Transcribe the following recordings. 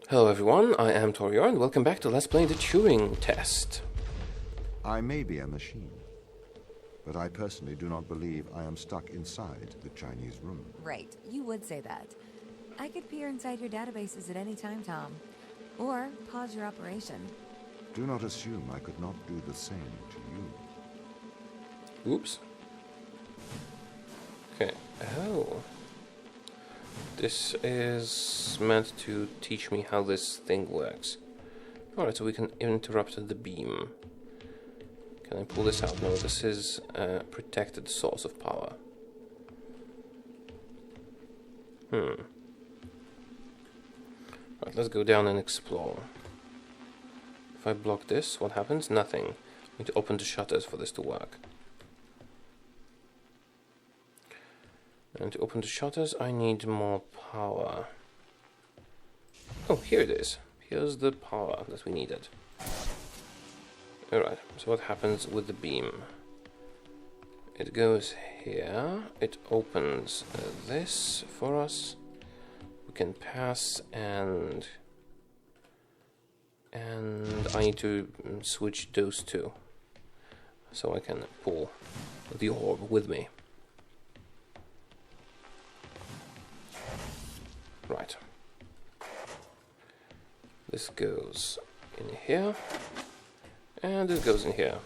Hello everyone, I am Taureor and welcome back to Let's Play the Turing Test. I may be a machine, but I personally do not believe I am stuck inside the Chinese room. Right, you would say that. I could peer inside your databases at any time, Tom. Or pause your operation. Do not assume I could not do the same to you. Oops. Okay, oh. This is meant to teach me how this thing works. Alright, so we can interrupt the beam. Can I pull this out? No, this is a protected source of power. Right, let's go down and explore. If I block this, what happens? Nothing. I need to open the shutters for this to work. And to open the shutters, I need more power. Oh, here it is. Here's the power that we needed. Alright, so what happens with the beam? It goes here. It opens this for us. We can pass and I need to switch those two. So I can pull the orb with me. Right. This goes in here, and this goes in here.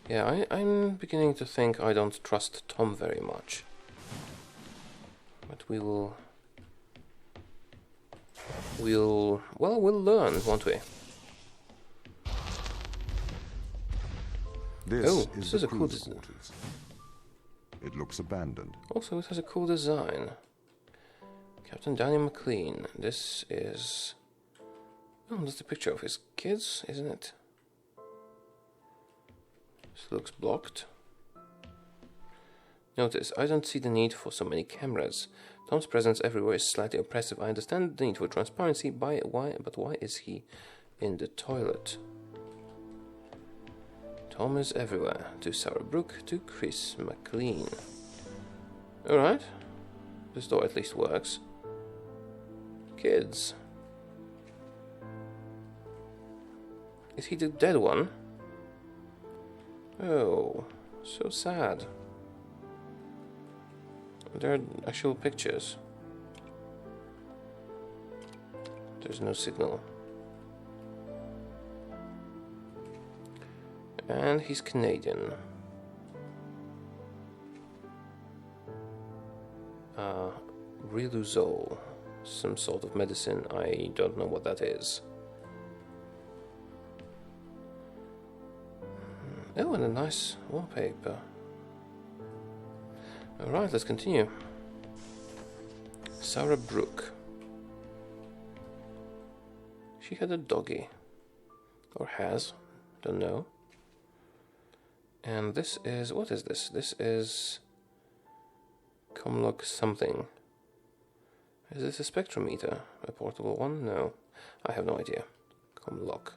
Yeah, I'm beginning to think I don't trust Tom very much. But we'll learn, won't we? This this is is the a cool crew's quarters. It looks abandoned. Also, it has a cool design. Captain Daniel McLean. This is... Oh, that's the picture of his kids, isn't it? This looks blocked. Notice, I don't see the need for so many cameras. Tom's presence everywhere is slightly oppressive. I understand the need for transparency, but why is he in the toilet? Tom is everywhere. To Sarah Brooke, to Chris McLean. Alright. This door at least works. Kids. Is he the dead one? Oh, so sad. There are actual pictures. There's no signal. And he's Canadian. Riluzole. Some sort of medicine. I don't know what that is. Oh, and a nice wallpaper. Alright, let's continue. Sarah Brooke. She had a doggy. Or has. Don't know. And this is... What is this? This is... Comlock something. Is this a spectrometer? A portable one? No. I have no idea. Comlock.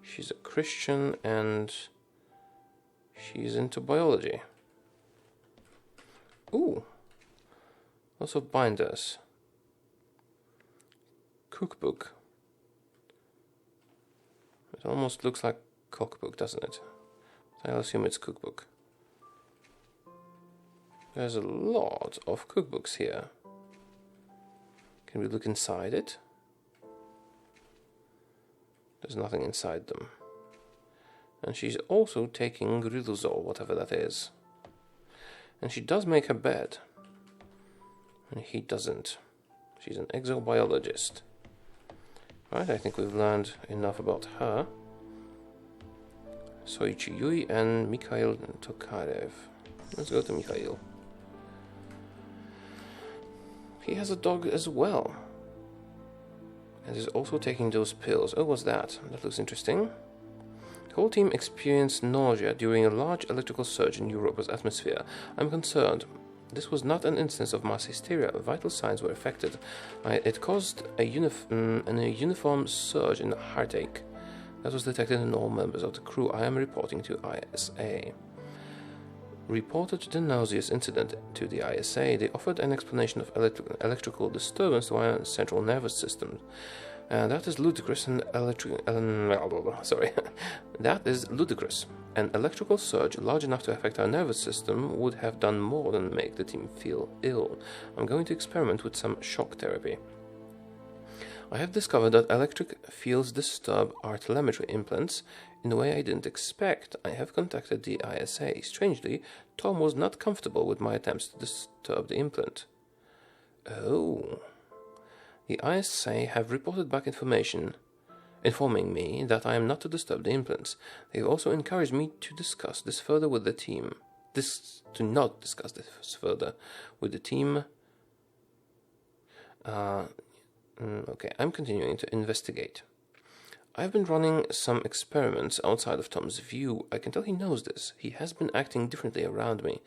She's a Christian and she's into biology. Ooh. Lots of binders. Cookbook. It almost looks like cookbook, doesn't it? I'll assume it's cookbook. There's a lot of cookbooks here. Can we look inside it? There's nothing inside them. And she's also taking Riluzole, whatever that is. And she does make her bed. And he doesn't. She's an exobiologist. Right, I think we've learned enough about her. Soichi Yui and Mikhail Tokarev. Let's go to Mikhail. He has a dog as well. And is also taking those pills. Oh, what's that? That looks interesting. The whole team experienced nausea during a large electrical surge in Europa's atmosphere. I'm concerned. This was not an instance of mass hysteria. Vital signs were affected. It caused a uniform surge in heartache. That was detected in all members of the crew. I am reporting to ISA. reported the nauseous incident to the ISA. They offered an explanation of electrical disturbance to our central nervous system. That is ludicrous and that is ludicrous. An electrical surge large enough to affect our nervous system would have done more than make the team feel ill. I'm going to experiment with some shock therapy. I have discovered that electric fields disturb our telemetry implants in a way I didn't expect. I have contacted the ISA. Strangely, Tom was not comfortable with my attempts to disturb the implant. Oh. The ISA have reported back information informing me that I am not to disturb the implants. They have also encouraged me to discuss this further with the team. To not discuss this further with the team. Okay, I'm continuing to investigate. I've been running some experiments outside of Tom's view. I can tell he knows this. He has been acting differently around me.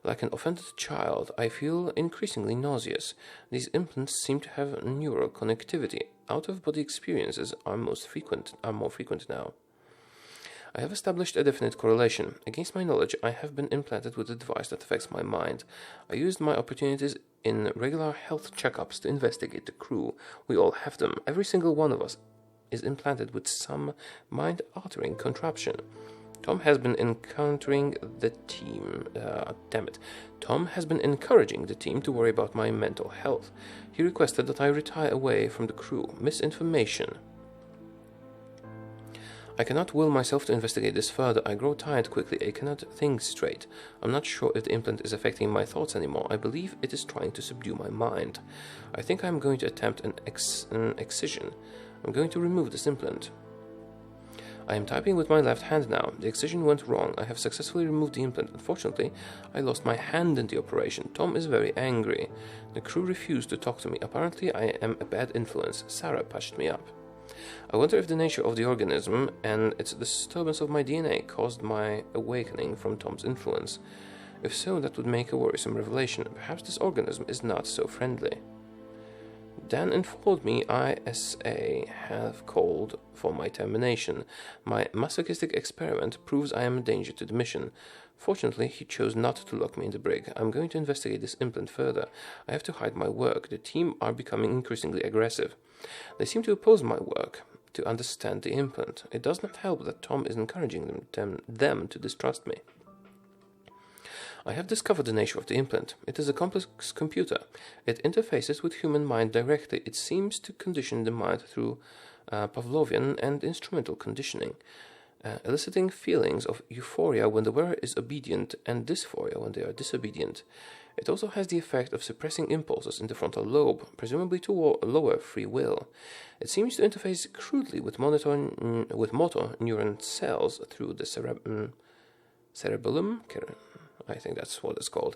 Like an offended child, I feel increasingly nauseous. These implants seem to have neural connectivity. Out-of-body experiences are more frequent now. I have established a definite correlation. Against my knowledge, I have been implanted with a device that affects my mind. I used my opportunities in regular health checkups to investigate the crew. We all have them. Every single one of us is implanted with some mind-altering contraption. Tom has been encouraging the team to worry about my mental health. He requested that I retire away from the crew. Misinformation. I cannot will myself to investigate this further. I grow tired quickly. I cannot think straight. I'm not sure if the implant is affecting my thoughts anymore. I believe it is trying to subdue my mind. I think I'm going to attempt an excision. I'm going to remove this implant. I am typing with my left hand now. The excision went wrong. I have successfully removed the implant. Unfortunately, I lost my hand in the operation. Tom is very angry. The crew refused to talk to me. Apparently, I am a bad influence. Sarah patched me up. I wonder if the nature of the organism and its disturbance of my DNA caused my awakening from Tom's influence. If so, that would make a worrisome revelation. Perhaps this organism is not so friendly. Dan informed me ISA have called for my termination. My masochistic experiment proves I am a danger to the mission. Fortunately, he chose not to lock me in the brig. I'm going to investigate this implant further. I have to hide my work. The team are becoming increasingly aggressive. They seem to oppose my work to understand the implant. It does not help that Tom is encouraging them to distrust me. I have discovered the nature of the implant. It is a complex computer. It interfaces with human mind directly. It seems to condition the mind through Pavlovian and instrumental conditioning, eliciting feelings of euphoria when the wearer is obedient and dysphoria when they are disobedient. It also has the effect of suppressing impulses in the frontal lobe, presumably to lower free will. It seems to interface crudely with motor neuron cells through the cerebellum. I think that's what it's called.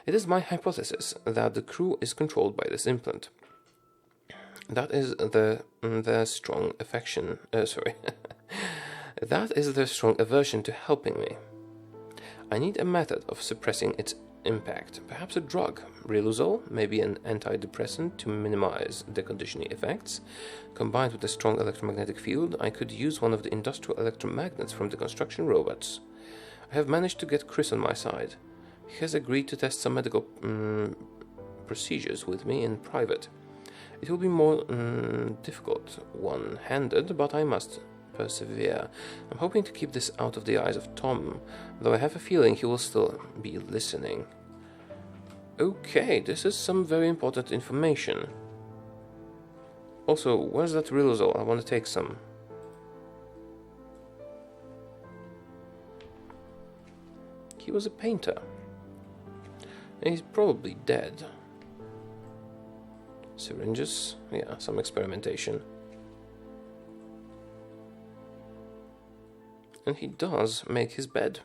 It is my hypothesis that the crew is controlled by this implant. That is their strong affection. That is their strong aversion to helping me. I need a method of suppressing its impact. Perhaps a drug, Riluzole, maybe an antidepressant to minimize the conditioning effects. Combined with a strong electromagnetic field, I could use one of the industrial electromagnets from the construction robots. I have managed to get Chris on my side. He has agreed to test some medical procedures with me in private. It will be more difficult one-handed, but I must persevere. I'm hoping to keep this out of the eyes of Tom, though I have a feeling he will still be listening. Okay, this is some very important information. Also, where's that Riluzole? I want to take some. He was a painter. And he's probably dead. Syringes, yeah, some experimentation. And he does make his bed.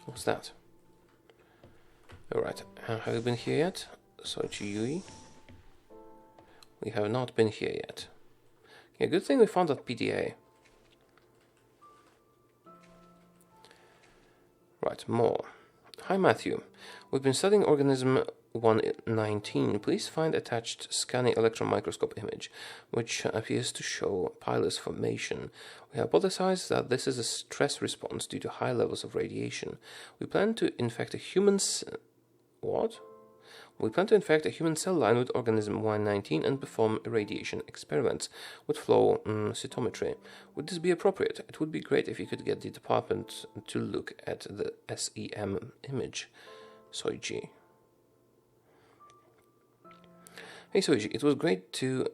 What's that? Alright, have you been here yet? Soichi Yui? We have not been here yet. Yeah, good thing we found that PDA. Right, more. Hi Matthew. We've been studying organism 119, please find attached scanning electron microscope image, which appears to show pilus formation. We hypothesize that this is a stress response due to high levels of radiation. We plan to infect a human cell line with organism 119 and perform irradiation experiments with flow cytometry. Would this be appropriate? It would be great if you could get the department to look at the SEM image. Soichi. Hey Soichi, it was great to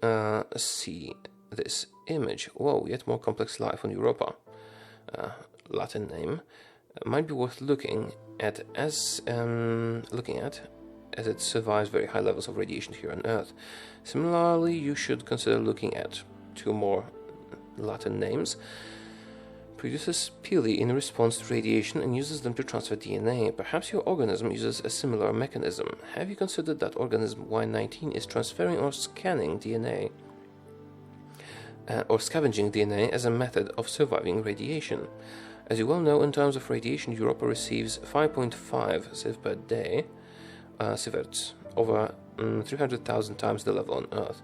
see this image. Whoa, yet more complex life on Europa. Latin name. Might be worth looking at as it survives very high levels of radiation here on Earth. Similarly, you should consider looking at 2 more Latin names. Produces pili in response to radiation and uses them to transfer DNA. Perhaps your organism uses a similar mechanism. Have you considered that organism Y19 is transferring or scanning DNA or scavenging DNA as a method of surviving radiation? As you well know, in terms of radiation, Europa receives 5.5 sieve per day, sieverts, over 300,000 times the level on Earth.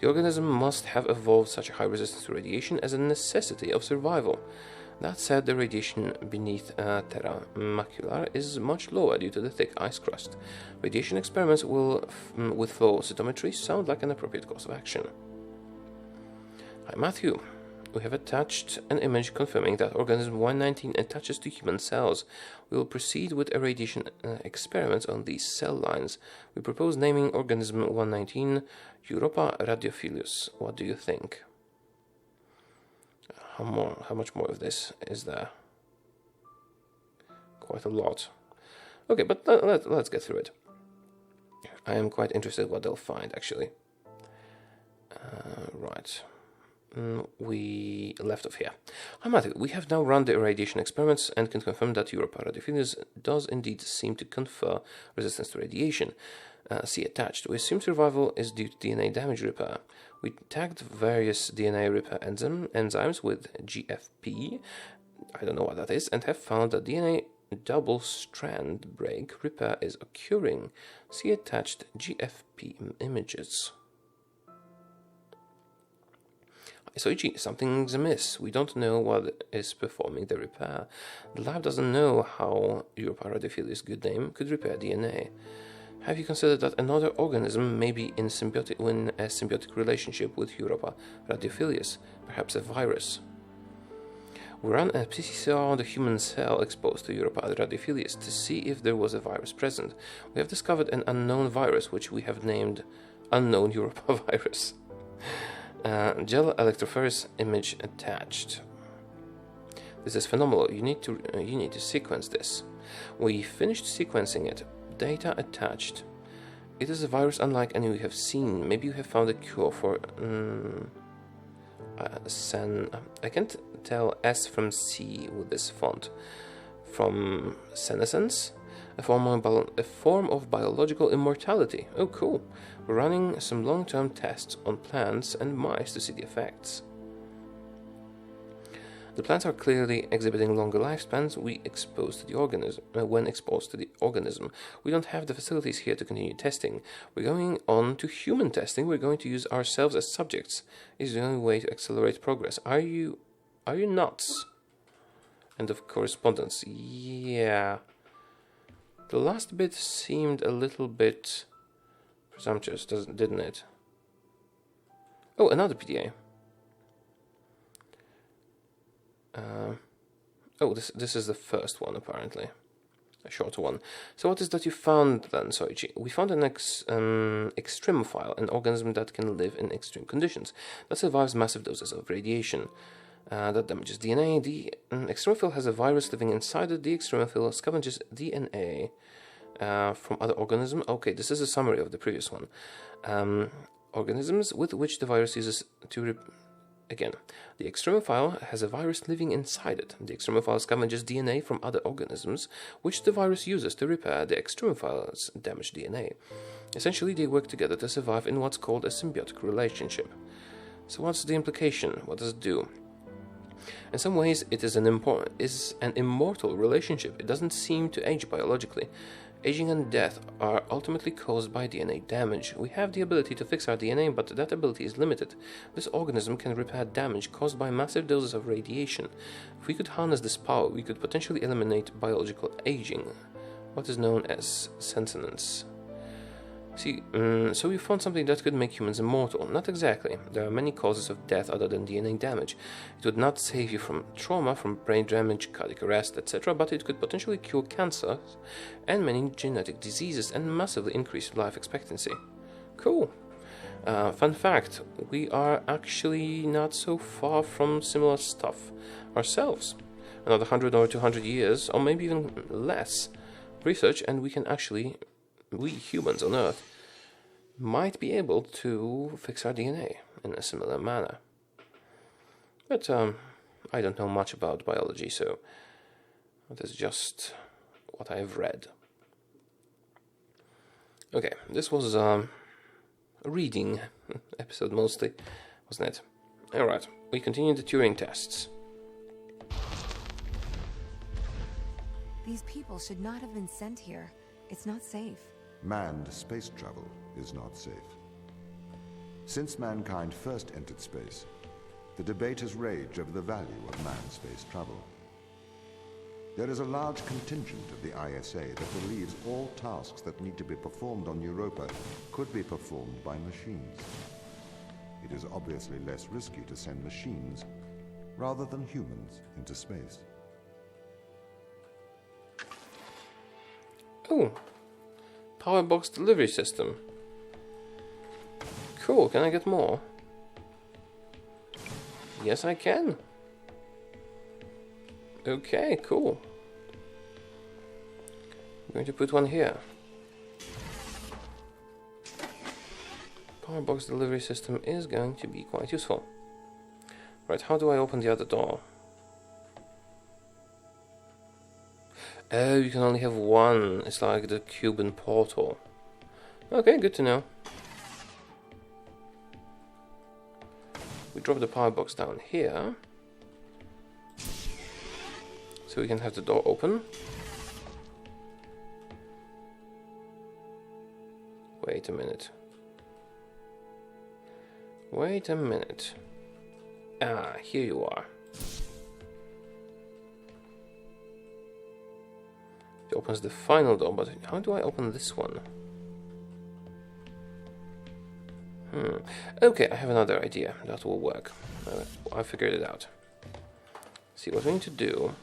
The organism must have evolved such a high resistance to radiation as a necessity of survival. That said, the radiation beneath Terra Macular is much lower due to the thick ice crust. Radiation experiments with flow cytometry sound like an appropriate course of action. Hi Matthew. We have attached an image confirming that organism 119 attaches to human cells. We will proceed with irradiation experiments on these cell lines. We propose naming organism 119 Europa radiophilus. What do you think? How much more of this is there? Quite a lot. Okay, but let's get through it. I am quite interested what they'll find, actually. Right. We left off here. Hi Matthew, we have now run the irradiation experiments and can confirm that Europa radiophilus does indeed seem to confer resistance to radiation. See attached. We assume survival is due to DNA damage repair. We tagged various DNA repair enzymes with GFP, I don't know what that is, and have found that DNA double strand break repair is occurring. See attached GFP images. Soichi, something's amiss. We don't know what is performing the repair. The lab doesn't know how Europa radiophilus, good name, could repair DNA. Have you considered that another organism may be in a symbiotic relationship with Europa radiophilus, perhaps a virus? We ran a PCR on the human cell exposed to Europa radiophilus to see if there was a virus present. We have discovered an unknown virus, which we have named unknown Europa virus. Gel electrophoresis image attached. This is phenomenal. You need to sequence this. We finished sequencing it. Data attached. It is a virus unlike any we have seen. Maybe you have found a cure for I can't tell S from C with this font. From senescence, a form of biological immortality. Oh, cool. We're running some long-term tests on plants and mice to see the effects. The plants are clearly exhibiting longer lifespans when exposed to the organism. We don't have the facilities here to continue testing. We're going on to human testing. We're going to use ourselves as subjects. It's the only way to accelerate progress. Are you nuts? End of correspondence. Yeah. The last bit seemed a little bit presumptuous, didn't it? Oh, another PDA. This is the first one, apparently. A shorter one. So what is that you found then, Soichi? We found an extremophile, an organism that can live in extreme conditions, that survives massive doses of radiation. That damages DNA. The extremophile has a virus living inside it. The extremophile scavenges DNA from other organisms. Okay, this is a summary of the previous one. Organisms with which the virus uses to... Again, the extremophile has a virus living inside it. The extremophile scavenges DNA from other organisms, which the virus uses to repair the extremophile's damaged DNA. Essentially, they work together to survive in what's called a symbiotic relationship. So what's the implication? What does it do? In some ways, it is an immortal relationship. It doesn't seem to age biologically. Aging and death are ultimately caused by DNA damage. We have the ability to fix our DNA, but that ability is limited. This organism can repair damage caused by massive doses of radiation. If we could harness this power, we could potentially eliminate biological aging, what is known as sentience. See, so we found something that could make humans immortal. Not exactly. There are many causes of death other than DNA damage. It would not save you from trauma, from brain damage, cardiac arrest, etc., but it could potentially cure cancer and many genetic diseases and massively increase life expectancy. Cool. Fun fact, we are actually not so far from similar stuff ourselves. Another 100 or 200 years, or maybe even less, research and we can actually... we humans on Earth might be able to fix our DNA in a similar manner. But I don't know much about biology, so that is just what I've read. Okay, this was a reading episode mostly, wasn't it? Alright, we continue the Turing tests. These people should not have been sent here. It's not safe. Manned space travel is not safe. Since mankind first entered space, the debate has raged over the value of manned space travel. There is a large contingent of the ISA that believes all tasks that need to be performed on Europa could be performed by machines. It is obviously less risky to send machines rather than humans into space. Oh, power box delivery system. Cool, can I get more? Yes, I can. Okay, cool. I'm going to put one here. Power box delivery system is going to be quite useful. Right, how do I open the other door? Oh, you can only have one. It's like the Cuban portal. Okay, good to know. We drop the power box down here, so we can have the door open. Wait a minute. Wait a minute. Ah, here you are. It opens the final door, but how do I open this one? Okay, I have another idea that will work. I figured it out. See, what we need to do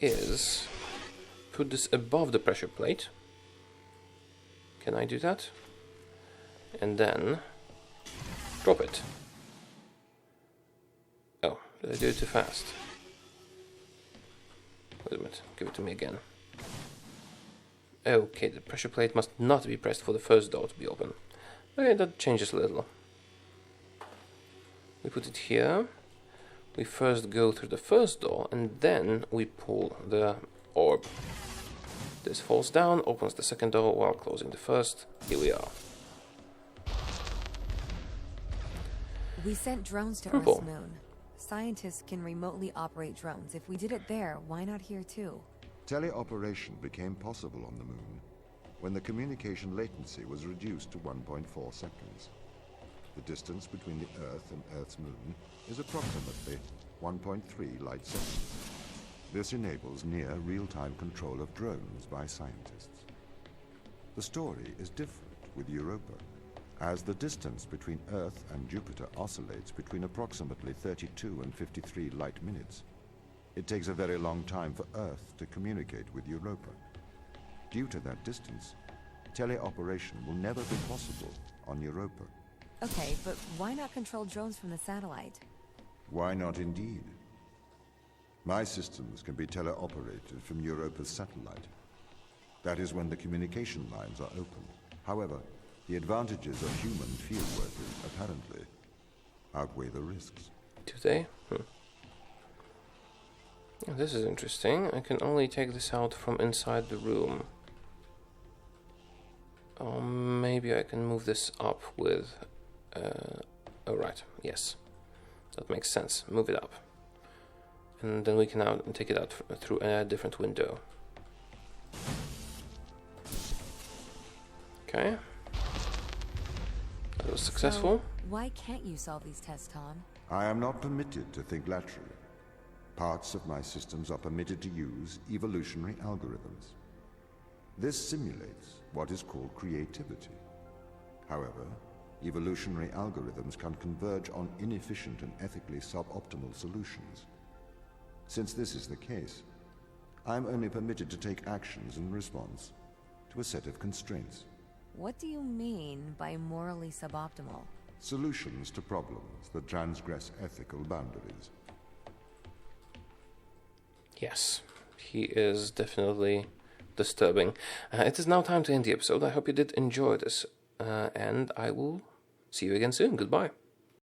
is put this above the pressure plate. Can I do that? And then drop it. Oh, did I do it too fast? Wait a minute, give it to me again. Okay, the pressure plate must not be pressed for the first door to be open. Okay, that changes a little. We put it here. We first go through the first door and then we pull the orb. This falls down, opens the second door while closing the first. Here we are. We sent drones to Simple. Earth's moon. Scientists can remotely operate drones. If we did it there, why not here too? Teleoperation became possible on the moon when the communication latency was reduced to 1.4 seconds. The distance between the Earth and Earth's moon is approximately 1.3 light seconds. This enables near real-time control of drones by scientists. The story is different with Europa, as the distance between Earth and Jupiter oscillates between approximately 32 and 53 light minutes. It takes a very long time for Earth to communicate with Europa. Due to that distance, teleoperation will never be possible on Europa. Okay, but why not control drones from the satellite? Why not indeed? My systems can be teleoperated from Europa's satellite. That is when the communication lines are open. However, the advantages of human field workers apparently outweigh the risks. Do they? This is interesting. I can only take this out from inside the room. Or maybe I can move this up with... oh, right. Yes. That makes sense. Move it up. And then we can now take it out through a different window. Okay. That was successful. So, why can't you solve these tests, Tom? I am not permitted to think laterally. Parts of my systems are permitted to use evolutionary algorithms. This simulates what is called creativity. However, evolutionary algorithms can converge on inefficient and ethically suboptimal solutions. Since this is the case, I am only permitted to take actions in response to a set of constraints. What do you mean by morally suboptimal? Solutions to problems that transgress ethical boundaries. Yes, he is definitely disturbing. It is now time to end the episode. I hope you did enjoy this, and I will see you again soon. Goodbye.